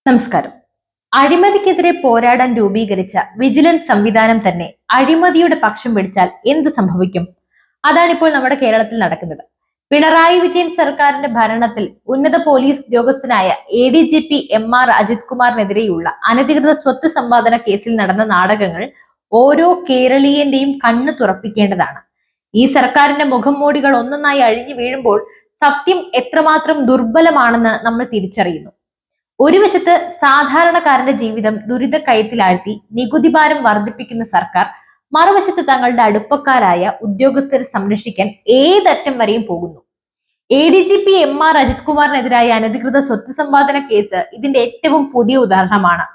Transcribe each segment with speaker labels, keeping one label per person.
Speaker 1: നമസ്കാരം. അഴിമതിക്കെതിരെ പോരാടാൻ രൂപീകരിച്ച വിജിലൻസ് സംവിധാനം തന്നെ അഴിമതിയുടെ പക്ഷം പിടിച്ചാൽ എന്ത് സംഭവിക്കും? അതാണിപ്പോൾ നമ്മുടെ കേരളത്തിൽ നടക്കുന്നത്. പിണറായി വിജയൻ സർക്കാരിന്റെ ഭരണത്തിൽ ഉന്നത പോലീസ് ഉദ്യോഗസ്ഥനായ ADGP MR അജിത് കുമാറിനെതിരെയുള്ള അനധികൃത സ്വത്ത് സമ്പാദന കേസിൽ നടന്ന നാടകങ്ങൾ ഓരോ കേരളീയന്റെയും കണ്ണ് തുറപ്പിക്കേണ്ടതാണ്. ഈ സർക്കാരിന്റെ മുഖംമൂടികൾ ഒന്നൊന്നായി അഴിഞ്ഞു വീഴുമ്പോൾ സത്യം എത്രമാത്രം ദുർബലമാണെന്ന് നമ്മൾ തിരിച്ചറിയുന്നു. ഒരു വശത്ത് സാധാരണക്കാരന്റെ ജീവിതം ദുരിതക്കയത്തിലാഴ്ത്തി നികുതി ഭാരം വർദ്ധിപ്പിക്കുന്ന സർക്കാർ, മറുവശത്ത് തങ്ങളുടെ അടുപ്പക്കാരായ ഉദ്യോഗസ്ഥരെ സംരക്ഷിക്കാൻ ഏതറ്റം വരെയും പോകുന്നു. ADGP MR അജിത് കുമാറിനെതിരായ അനധികൃത സ്വത്ത് സമ്പാദന കേസ് ഇതിന്റെ ഏറ്റവും പുതിയ ഉദാഹരണമാണ്.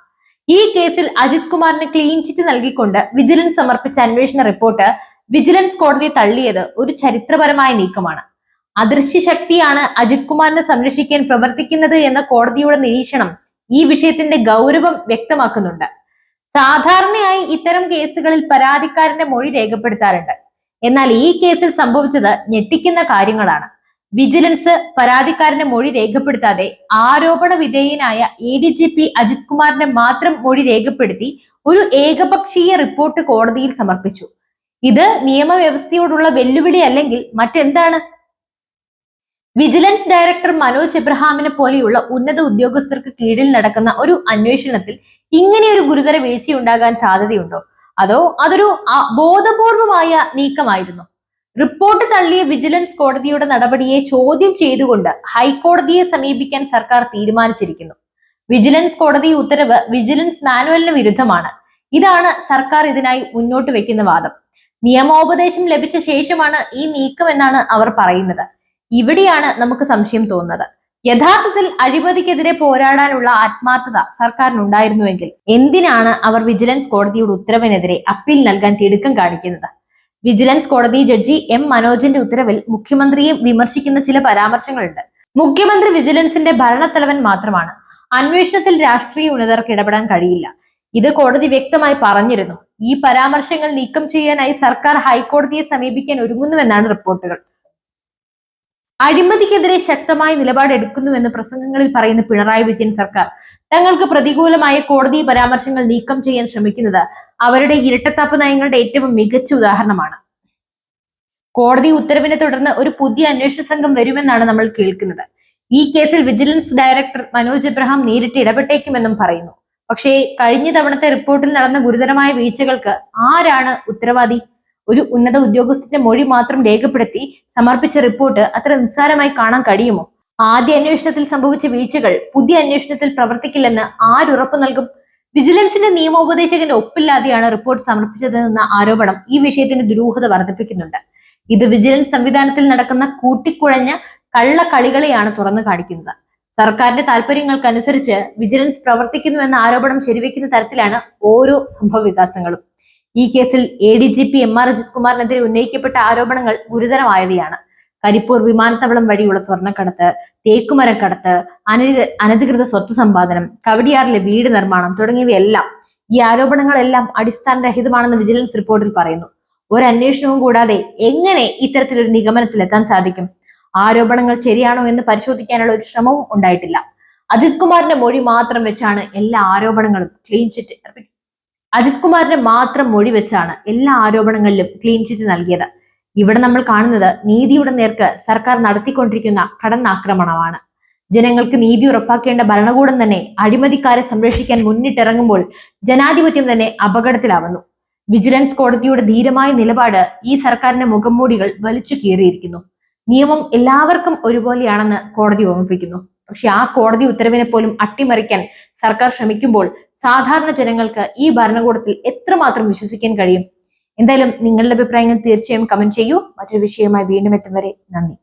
Speaker 1: ഈ കേസിൽ അജിത് കുമാറിന് ക്ലീൻ ചിറ്റ് നൽകിക്കൊണ്ട് വിജിലൻസ് സമർപ്പിച്ച അന്വേഷണ റിപ്പോർട്ട് വിജിലൻസ് കോടതി തള്ളിയത് ഒരു ചരിത്രപരമായ നീക്കമാണ്. അദൃശ്യ ശക്തിയാണ് അജിത് കുമാറിനെ സംരക്ഷിക്കാൻ പ്രവർത്തിക്കുന്നത് എന്ന കോടതിയുടെ നിരീക്ഷണം ഈ വിഷയത്തിന്റെ ഗൗരവം വ്യക്തമാക്കുന്നുണ്ട്. സാധാരണയായി ഇത്തരം കേസുകളിൽ പരാതിക്കാരന്റെ മൊഴി രേഖപ്പെടുത്താറുണ്ട്. എന്നാൽ ഈ കേസിൽ സംഭവിച്ചത് ഞെട്ടിക്കുന്ന കാര്യങ്ങളാണ്. വിജിലൻസ് പരാതിക്കാരന്റെ മൊഴി രേഖപ്പെടുത്താതെ ആരോപണ വിധേയനായ ADGP അജിത് കുമാറിന്റെ മാത്രം മൊഴി രേഖപ്പെടുത്തി ഒരു ഏകപക്ഷീയ റിപ്പോർട്ട് കോടതിയിൽ സമർപ്പിച്ചു. ഇത് നിയമവ്യവസ്ഥയോടുള്ള വെല്ലുവിളി അല്ലെങ്കിൽ മറ്റെന്താണ്? വിജിലൻസ് ഡയറക്ടർ മനോജ് എബ്രഹാമിനെ പോലെയുള്ള ഉന്നത ഉദ്യോഗസ്ഥർക്ക് കീഴിൽ നടക്കുന്ന ഒരു അന്വേഷണത്തിൽ ഇങ്ങനെയൊരു ഗുരുതര വീഴ്ചയുണ്ടാകാൻ സാധ്യതയുണ്ടോ? അതോ അതൊരു ബോധപൂർവമായ നീക്കമായിരുന്നു? റിപ്പോർട്ട് തള്ളിയ വിജിലൻസ് കോടതിയുടെ നടപടിയെ ചോദ്യം ചെയ്തുകൊണ്ട് ഹൈക്കോടതിയെ സമീപിക്കാൻ സർക്കാർ തീരുമാനിച്ചിരിക്കുന്നു. വിജിലൻസ് കോടതി ഉത്തരവ് വിജിലൻസ് മാനുവലിന് വിരുദ്ധമാണ്. ഇതാണ് സർക്കാർ ഇതിനായി മുന്നോട്ട് വെക്കുന്ന വാദം. നിയമോപദേശം ലഭിച്ച ശേഷമാണ് ഈ നീക്കമെന്നാണ് അവർ പറയുന്നത്. ഇവിടെയാണ് നമുക്ക് സംശയം തോന്നുന്നത്. യഥാർത്ഥത്തിൽ അഴിമതിക്കെതിരെ പോരാടാനുള്ള ആത്മാർത്ഥത സർക്കാരിനുണ്ടായിരുന്നുവെങ്കിൽ എന്തിനാണ് അവർ വിജിലൻസ് കോടതിയുടെ ഉത്തരവിനെതിരെ അപ്പീൽ നൽകാൻ തിടുക്കം കാണിക്കുന്നത്? വിജിലൻസ് കോടതി ജഡ്ജി M മനോജിന്റെ ഉത്തരവിൽ മുഖ്യമന്ത്രിയെ വിമർശിക്കുന്ന ചില പരാമർശങ്ങളുണ്ട്. മുഖ്യമന്ത്രി വിജിലൻസിന്റെ ഭരണത്തലവൻ മാത്രമാണ്. അന്വേഷണത്തിൽ രാഷ്ട്രീയ ഉന്നതർക്ക് ഇടപെടാൻ കഴിയില്ല. ഇത് കോടതി വ്യക്തമായി പറഞ്ഞിരുന്നു. ഈ പരാമർശങ്ങൾ നീക്കം ചെയ്യാനായി സർക്കാർ ഹൈക്കോടതിയെ സമീപിക്കാൻ ഒരുങ്ങുന്നുവെന്നാണ് റിപ്പോർട്ടുകൾ. അഴിമതിക്കെതിരെ ശക്തമായ നിലപാടെടുക്കുന്നുവെന്ന് പ്രസംഗങ്ങളിൽ പറയുന്ന പിണറായി വിജയൻ സർക്കാർ തങ്ങൾക്ക് പ്രതികൂലമായ കോടതി പരാമർശങ്ങൾ നീക്കം ചെയ്യാൻ ശ്രമിക്കുന്നത് അവരുടെ ഇരട്ടത്താപ്പ് നയങ്ങളുടെ ഏറ്റവും മികച്ച ഉദാഹരണമാണ്. കോടതി ഉത്തരവിനെ തുടർന്ന് ഒരു പുതിയ അന്വേഷണ സംഘം വരുമെന്നാണ് നമ്മൾ കേൾക്കുന്നത്. ഈ കേസിൽ വിജിലൻസ് ഡയറക്ടർ മനോജ് എബ്രഹാം നേരിട്ട് ഇടപെട്ടേക്കുമെന്നും പറയുന്നു. പക്ഷേ കഴിഞ്ഞ തവണത്തെ റിപ്പോർട്ടിൽ നടന്ന ഗുരുതരമായ വീഴ്ചകൾക്ക് ആരാണ് ഉത്തരവാദി? ഒരു ഉന്നത ഉദ്യോഗസ്ഥന്റെ മൊഴി മാത്രം രേഖപ്പെടുത്തി സമർപ്പിച്ച റിപ്പോർട്ട് അത്ര നിസ്സാരമായി കാണാൻ കഴിയുമോ? ആദ്യ അന്വേഷണത്തിൽ സംഭവിച്ച വീഴ്ചകൾ പുതിയ അന്വേഷണത്തിൽ പ്രവർത്തിക്കില്ലെന്ന് ആരുറപ്പ് നൽകും? വിജിലൻസിന്റെ നിയമോപദേശകന്റെ ഒപ്പില്ലാതെയാണ് റിപ്പോർട്ട് സമർപ്പിച്ചതെന്ന ആരോപണം ഈ വിഷയത്തിന്റെ ദുരൂഹത വർദ്ധിപ്പിക്കുന്നുണ്ട്. ഇത് വിജിലൻസ് സംവിധാനത്തിൽ നടക്കുന്ന കൂട്ടിക്കുഴഞ്ഞ കള്ളക്കളികളെയാണ് തുറന്നു കാണിക്കുന്നത്. സർക്കാരിന്റെ താല്പര്യങ്ങൾക്കനുസരിച്ച് വിജിലൻസ് പ്രവർത്തിക്കുന്നുവെന്ന ആരോപണം ശരിവെക്കുന്ന തരത്തിലാണ് ഓരോ സംഭവ വികാസങ്ങളും. ഈ കേസിൽ ADGP MR അജിത് കുമാറിനെതിരെ ഉന്നയിക്കപ്പെട്ട ആരോപണങ്ങൾ ഗുരുതരമായവയാണ്. കരിപ്പൂർ വിമാനത്താവളം വഴിയുള്ള സ്വർണ്ണക്കടത്ത്, തേക്കുമരക്കടത്ത്, അനധികൃത സ്വത്ത് സമ്പാദനം, കവടിയാറിലെ വീട് നിർമ്മാണം തുടങ്ങിയവയെല്ലാം ഈ ആരോപണങ്ങളെല്ലാം അടിസ്ഥാനരഹിതമാണെന്ന് വിജിലൻസ് റിപ്പോർട്ടിൽ പറയുന്നു. ഒരു അന്വേഷണവും കൂടാതെ എങ്ങനെ ഇത്തരത്തിലൊരു നിഗമനത്തിലെത്താൻ സാധിക്കും? ആരോപണങ്ങൾ ശരിയാണോ എന്ന് പരിശോധിക്കാനുള്ള ഒരു ശ്രമവും ഉണ്ടായിട്ടില്ല. അജിത് കുമാറിന്റെ മൊഴി മാത്രം വെച്ചാണ് എല്ലാ ആരോപണങ്ങളും അജിത് കുമാറിന്റെ മാത്രം മൊഴി വെച്ചാണ് എല്ലാ ആരോപണങ്ങളിലും ക്ലീൻ ചിറ്റ് നൽകിയത്. ഇവിടെ നമ്മൾ കാണുന്നത് നീതിയുടെ നേർക്ക് സർക്കാർ നടത്തിക്കൊണ്ടിരിക്കുന്ന കടന്നാക്രമണമാണ്. ജനങ്ങൾക്ക് നീതി ഉറപ്പാക്കേണ്ട ഭരണകൂടം തന്നെ അഴിമതിക്കാരെ സംരക്ഷിക്കാൻ മുന്നിട്ടിറങ്ങുമ്പോൾ ജനാധിപത്യം തന്നെ അപകടത്തിലാവുന്നു. വിജിലൻസ് കോടതിയുടെ ധീരമായ നിലപാട് ഈ സർക്കാരിന്റെ മുഖംമൂടികൾ വലിച്ചു കീറിയിരിക്കുന്നു. നിയമം എല്ലാവർക്കും ഒരുപോലെയാണെന്ന് കോടതി ഓർമ്മിപ്പിക്കുന്നു. പക്ഷെ ആ കോടതി ഉത്തരവിനെ പോലും അട്ടിമറിക്കാൻ സർക്കാർ ശ്രമിക്കുമ്പോൾ സാധാരണ ജനങ്ങൾക്ക് ഈ ഭരണകൂടത്തിൽ എത്രമാത്രം വിശ്വസിക്കാൻ കഴിയും? എന്തായാലും നിങ്ങളുടെ അഭിപ്രായങ്ങൾ തീർച്ചയായും കമന്റ് ചെയ്യൂ. മറ്റൊരു വിഷയവുമായി വീണ്ടും എത്തും വരെ നന്ദി.